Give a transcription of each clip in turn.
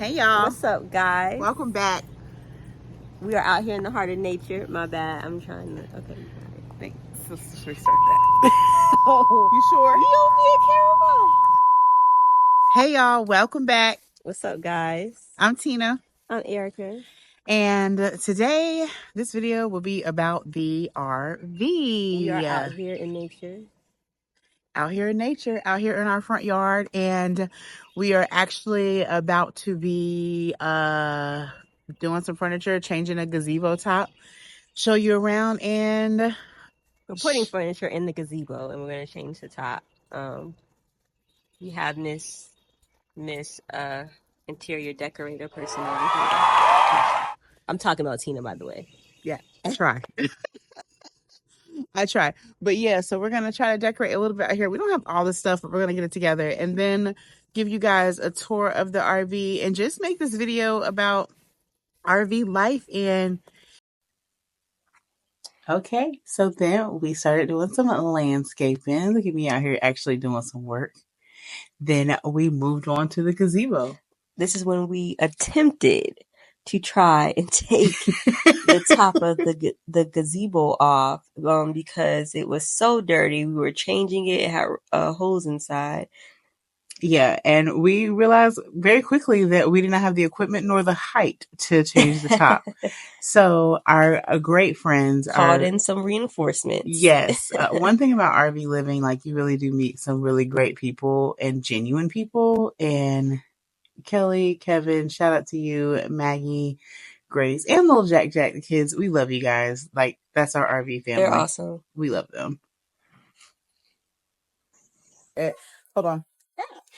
Hey y'all. What's up, guys? Welcome back. We are out here in the heart of nature. My bad. I'm trying to. Okay. Thanks. Let's restart that. You sure? You owe me a caramel. Hey y'all. Welcome back. What's up, guys? I'm Tina. I'm Erica. And today, this video will be about the RV. We are out here in nature. Out here in nature, out here in our front yard. And we are actually about to be doing some furniture, changing a gazebo top. Show you around and we're putting furniture in the gazebo and we're going to change the top. We have Miss interior decorator person over here. I'm talking about Tina, by the way. Yeah, try. I try. But yeah, so we're going to try to decorate a little bit out here. We don't have all this stuff, but we're going to get it together and then give you guys a tour of the RV and just make this video about RV life. And okay, so then we started doing some landscaping. Look at me out here actually doing some work. Then we moved on to the gazebo. This is when we attempted to try and take the top of the gazebo off because it was so dirty. We were changing it. It had holes inside. Yeah, and we realized very quickly that we did not have the equipment nor the height to change the top. So our great friends called in some reinforcements. Yes. One thing about RV living, like you really do meet some really great people and genuine people. And Kelly, Kevin, shout out to you, Maggie, Grace, and little Jack, the kids. We love you guys. Like, that's our RV family. They're awesome. We love them. Hold on.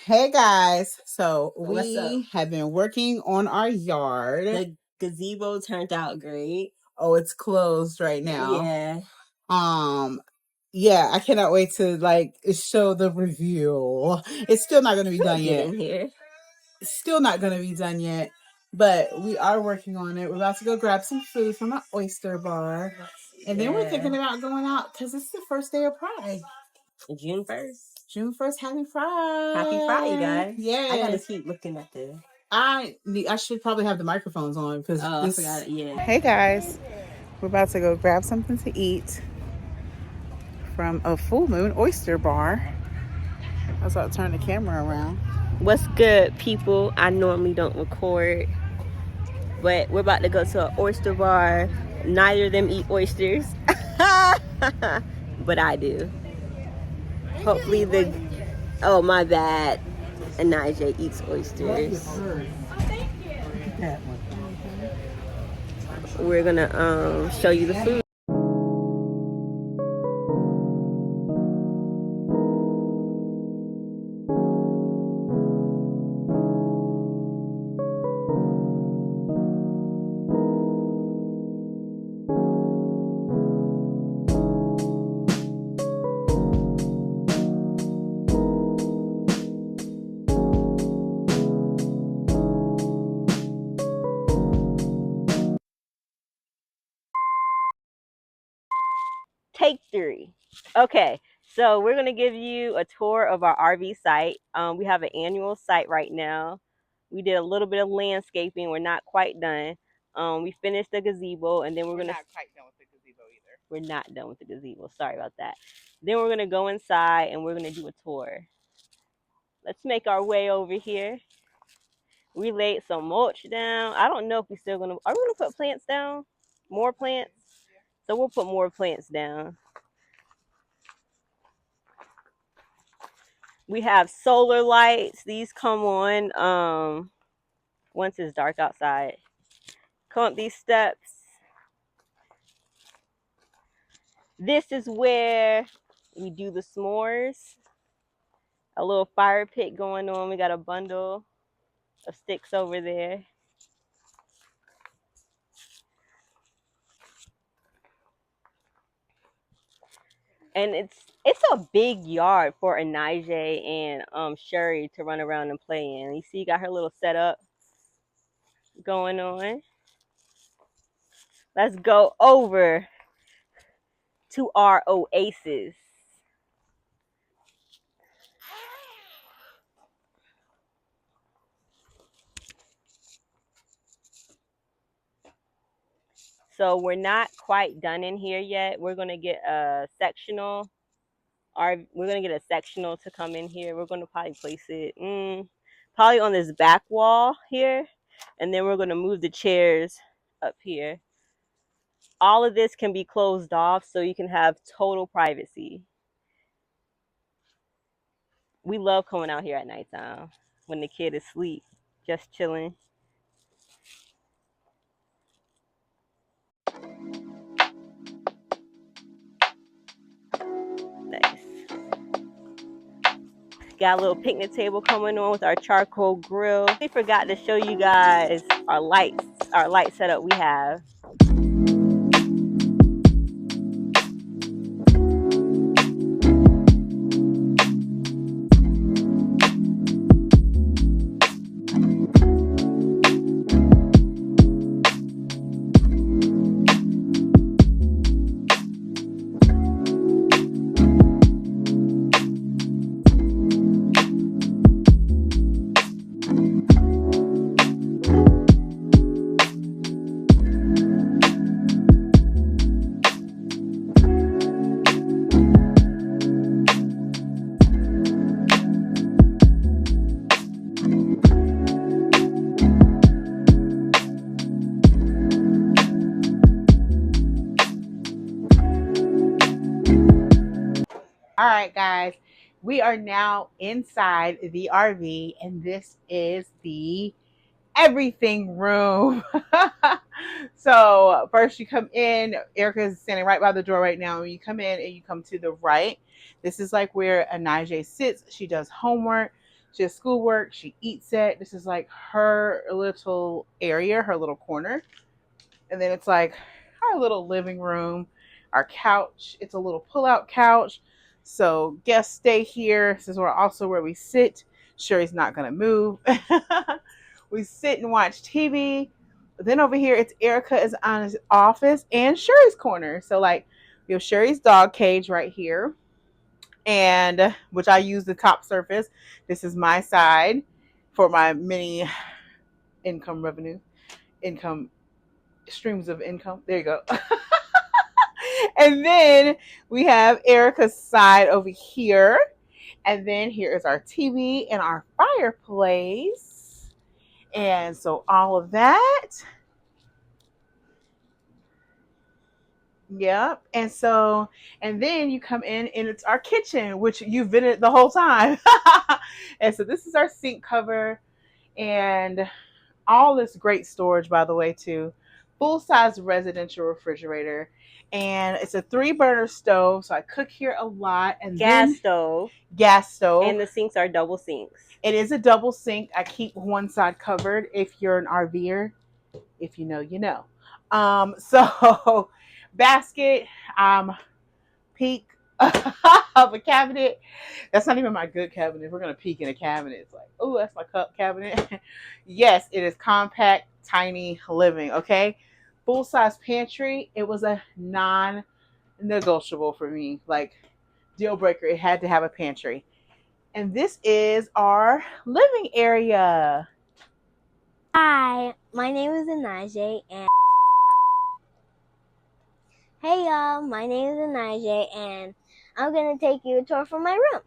Hey guys. So we have been working on our yard. The gazebo turned out great. Oh, it's closed right now. Yeah. Yeah, I cannot wait to like show the review. It's still not going to be done yet. In here. It's still not going to be done yet, but we are working on it. We're about to go grab some food from an oyster bar, and then we're thinking about going out because it's the first day of Pride. June 1st. June 1st, happy Pride. Happy Pride, guys. Yeah. I gotta keep looking at the... I should probably have the microphones on because I forgot it. Yeah. Hey guys, we're about to go grab something to eat from a full moon oyster bar. I was about to turn the camera around. What's good, people? I normally don't record, but we're about to go to an oyster bar. Neither of them eat oysters, but I do. Hopefully oh, my bad. Anij eats oysters. We're gonna show you the food. Take 3. Okay, so we're going to give you a tour of our RV site. We have an annual site right now. We did a little bit of landscaping. We're not quite done. We finished the gazebo, and then we're not quite done with the gazebo either. We're not done with the gazebo. Sorry about that. Then we're going to go inside, and we're going to do a tour. Let's make our way over here. We laid some mulch down. I don't know if we're still going to... Are we going to put plants down? More plants? So we'll put more plants down. We have solar lights. These come on once it's dark outside. Come up these steps. This is where we do the s'mores. A little fire pit going on. We got a bundle of sticks over there. And it's a big yard for Anij and Sherry to run around and play in. You see, you got her little setup going on. Let's go over to our oasis. So we're not quite done in here yet. We're gonna get a sectional. We're gonna get a sectional to come in here. We're gonna probably place it probably on this back wall here, and then we're gonna move the chairs up here. All of this can be closed off so you can have total privacy. We love coming out here at nighttime when the kid is asleep, just chilling. Nice. Got a little picnic table coming on with our charcoal grill. We forgot to show you guys our light setup we have. All right, guys, we are now inside the RV, and this is the everything room. So first you come in, Erica is standing right by the door right now. When you come in and you come to the right, this is like where Anij sits. She does homework, she does schoolwork, she eats it. This is like her little area, her little corner. And then it's like our little living room, our couch. It's a little pull-out couch. So guests stay here. This is also where we sit. Sherry's not gonna move. We sit and watch TV. Then over here, it's Erica is on his office and Sherry's corner. So like we have Sherry's dog cage right here, and which I use the top surface. This is my side for my mini income revenue, income streams of income. There you go. And then we have Erica's side over here. And then here is our TV and our fireplace. And so all of that. Yep. And then you come in and it's our kitchen, which you've been in the whole time. And so this is our sink cover and all this great storage, by the way, too. Full size residential refrigerator. And it's a 3-burner stove. So I cook here a lot. And gas stove. Gas stove. And the sinks are double sinks. It is a double sink. I keep one side covered if you're an RVer. If you know, you know. So basket, peak of a cabinet. That's not even my good cabinet. We're gonna peek in a cabinet. It's like, oh, that's my cup cabinet. Yes, it is compact, tiny living. Okay, full size pantry. It was a non-negotiable for me. Like deal breaker. It had to have a pantry. And this is our living area. Hi, my name is Anij, and hey y'all, my name is Anij, and I'm gonna take you a tour from my room.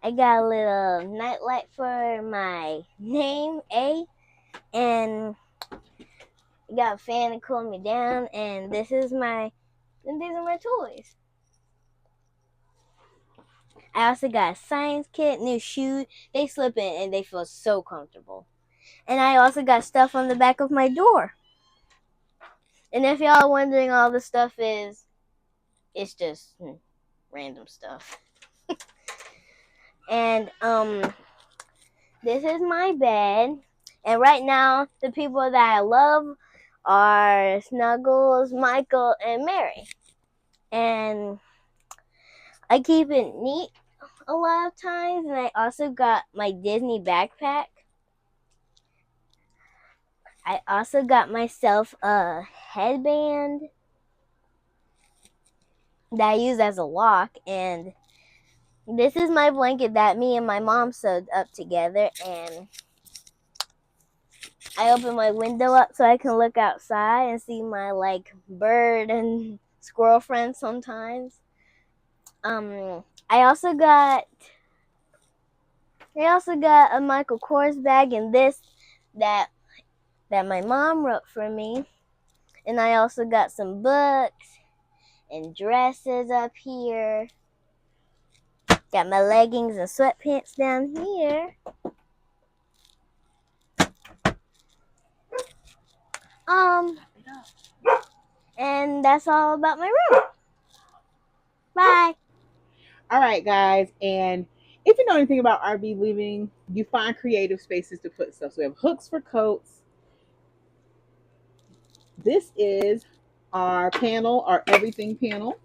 I got a little nightlight for my name, A, and I got a fan to cool me down, and these are my toys. I also got a science kit, new shoes. They slip in and they feel so comfortable. And I also got stuff on the back of my door. And if y'all are wondering all the stuff is, it's just random stuff. And this is my bed. And right now, the people that I love are Snuggles, Michael, and Mary. And I keep it neat a lot of times. And I also got my Disney backpack. I also got myself a headband that I use as a lock. And this is my blanket that me and my mom sewed up together. And I open my window up so I can look outside and see my like bird and squirrel friends sometimes. Um, I also got a Michael Kors bag and this that my mom wrote for me. And I also got some books and dresses up here. Got my leggings and sweatpants down here. And that's all about my room. Bye. All right, guys. And if you know anything about RV living, you find creative spaces to put stuff. So we have hooks for coats. This is our panel, our everything panel.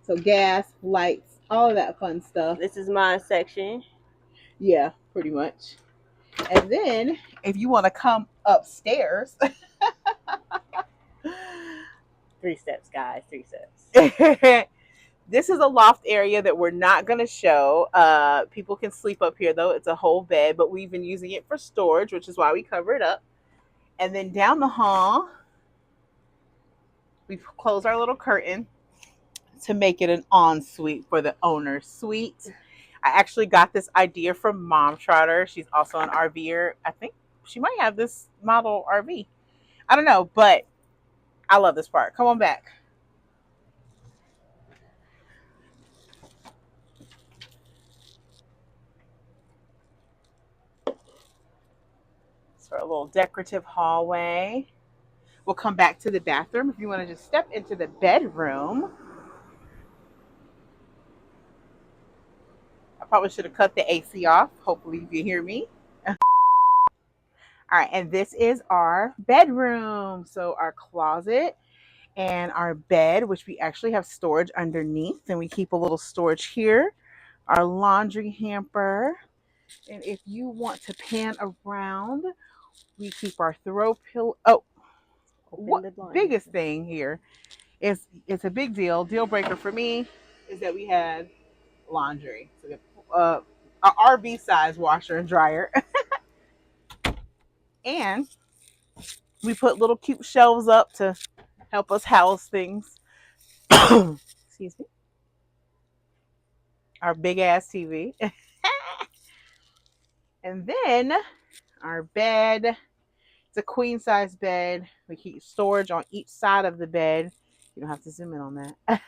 So gas, lights, all of that fun stuff. This is my section. Yeah, pretty much. And then if you want to come upstairs, 3 steps, guys. 3 steps. this is a loft area that we're not going to show. People can sleep up here though. It's a whole bed, but we've been using it for storage, which is why we cover it up. And then down the hall, we close our little curtain to make it an ensuite for the owner's suite. I actually got this idea from Mom Trotter. She's also an RVer. I think she might have this model RV. I don't know, but I love this part. Come on back. It's for a little decorative hallway. We'll come back to the bathroom. If you want to just step into the bedroom. I probably should have cut the AC off. Hopefully you can hear me. All right, and this is our bedroom. So our closet and our bed, which we actually have storage underneath, and we keep a little storage here. Our laundry hamper. And if you want to pan around, we keep our throw pillow. Oh, what biggest thing here is it's a big deal breaker for me is that we had laundry. So we have a RV size washer and dryer. And we put little cute shelves up to help us house things. Excuse me. Our big ass TV. And then our bed. It's a queen size bed. We keep storage on each side of the bed. You don't have to zoom in on that.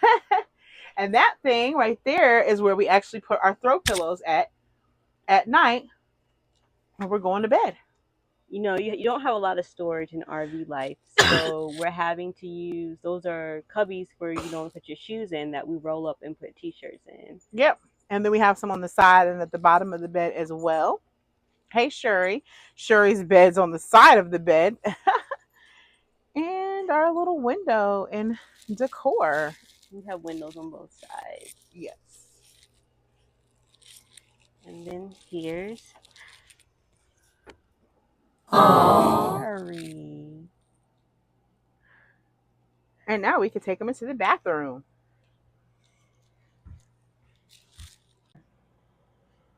And that thing right there is where we actually put our throw pillows at night when we're going to bed. You know, you don't have a lot of storage in RV life, so we're having to use those are cubbies for put your shoes in that we roll up and put t-shirts in. Yep. And then we have some on the side and at the bottom of the bed as well. Hey, Shuri. Shuri's bed's on the side of the bed. And our little window and decor. We have windows on both sides. Yes. And then here's Shuri. And now we can take them into the bathroom.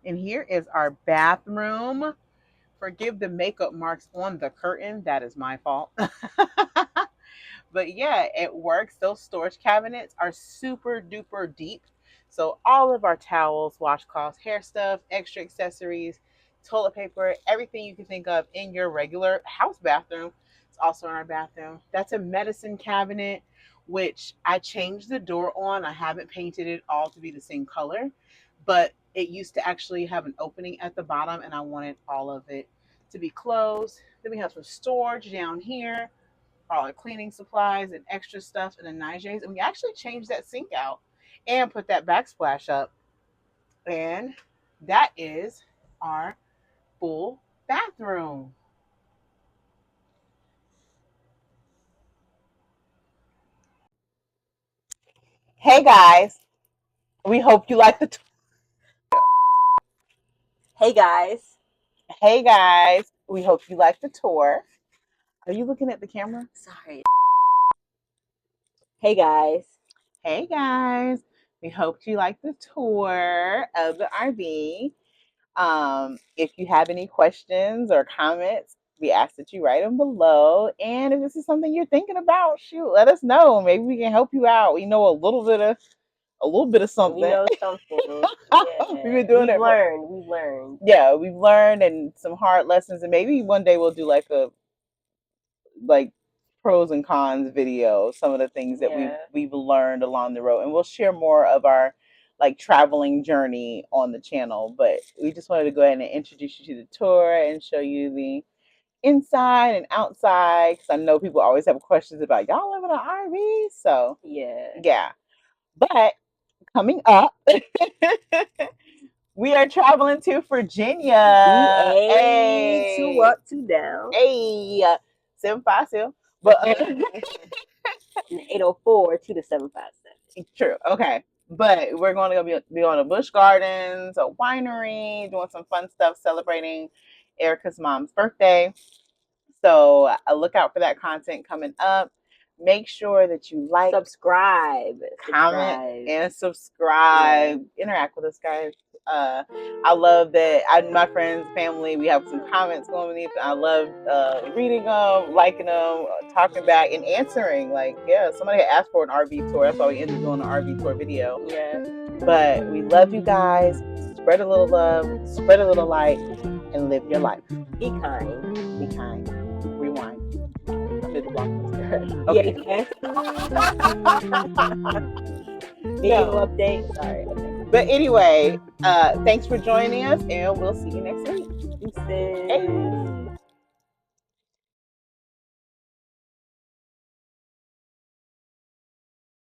And here is our bathroom. Forgive the makeup marks on the curtain. That is my fault. But yeah, it works. Those storage cabinets are super duper deep. So all of our towels, washcloths, hair stuff, extra accessories, toilet paper, everything you can think of in your regular house bathroom is also in our bathroom. That's a medicine cabinet, which I changed the door on. I haven't painted it all to be the same color, but it used to actually have an opening at the bottom and I wanted all of it to be closed. Then we have some storage down here, all our cleaning supplies and extra stuff in the Anij's. And we actually changed that sink out and put that backsplash up. And that is our full bathroom. Hey guys, we hope you like the Hey guys. Hey guys, we hope you like the tour. Are you looking at the camera? Sorry. Hey guys. Hey guys, we hope you like the tour of the RV. If you have any questions or comments, we ask that you write them below. And if this is something you're thinking about, shoot, let us know. Maybe we can help you out. We know a little bit of something. We know something. Yeah. We've been doing We've it. learned. Yeah, we've learned and some hard lessons, and maybe one day we'll do like pros and cons video, some of the things that we've learned along the road, and we'll share more of our like traveling journey on the channel. But we just wanted to go ahead and introduce you to the tour and show you the inside and outside, because I know people always have questions about y'all live in an RV. So yeah. But coming up, we are traveling to Virginia. Hey, 2 up, 2 down. Hey, 750. But 804 to the 757. True. Okay. But we're going to be on a Busch Gardens, a winery, doing some fun stuff, celebrating Erica's mom's birthday. So look out for that content coming up. Make sure that you like, comment, and subscribe. Yeah. Interact with us, guys. I love that. My friends, family, we have some comments going beneath. I love reading them, liking them, talking back, and answering. Like, yeah, somebody had asked for an RV tour. That's why we ended up doing an RV tour video. Yeah. But we love you guys. Spread a little love, spread a little light, and live your life. Be kind. Be kind. Rewind. Okay. Video update. Sorry. Okay. But anyway, thanks for joining us, and we'll see you next week. Hey.